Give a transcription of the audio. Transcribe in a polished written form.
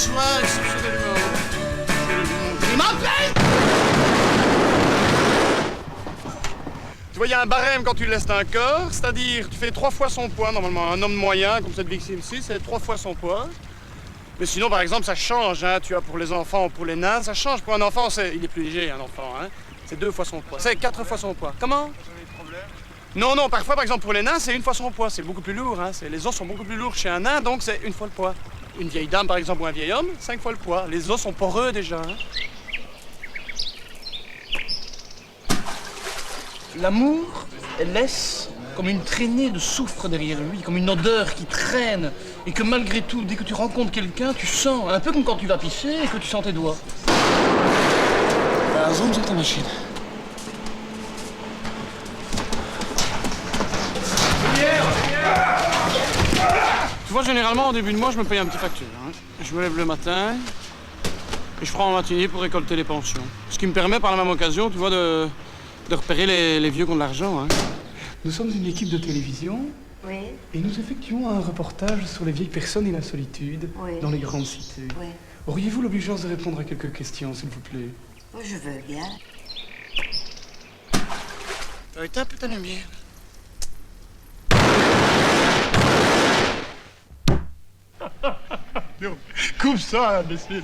choix exceptionnellement. Il m'empêche. Tu vois, il y a un barème quand tu laisses un corps, c'est-à-dire tu fais 3 fois son poids, normalement. Un homme moyen, comme cette victime-ci, c'est 3 fois son poids. Mais sinon, par exemple, ça change, hein, tu vois, pour les enfants ou pour les nains, ça change. Pour un enfant, il est plus léger, un enfant, hein. C'est 2 fois son poids. C'est 4 fois son poids. Comment? Non, non, parfois, par exemple, pour les nains, c'est 1 fois son poids. C'est beaucoup plus lourd, hein. Les os sont beaucoup plus lourds chez un nain, donc c'est 1 fois le poids. Une vieille dame, par exemple, ou un vieil homme, 5 fois le poids. Les os sont poreux déjà, hein. L'amour, elle laisse comme une traînée de soufre derrière lui, comme une odeur qui traîne, et que malgré tout, dès que tu rencontres quelqu'un, tu sens, un peu comme quand tu vas pisser et que tu sens tes doigts. Zoom sur ta machine. Tu vois, généralement, au début de mois, je me paye un petit facture. Hein. Je me lève le matin et je prends en matinée pour récolter les pensions. Ce qui me permet, par la même occasion, tu vois, de repérer les vieux qui ont de l'argent. Hein. Nous sommes une équipe de télévision. Oui. Et nous effectuons un reportage sur les vieilles personnes et la solitude dans les grandes cités. Oui. Auriez-vous l'obligeance de répondre à quelques questions, s'il vous plaît? Je veux bien. Arrêtez un peu ta lumière. Coupe ça, imbécile.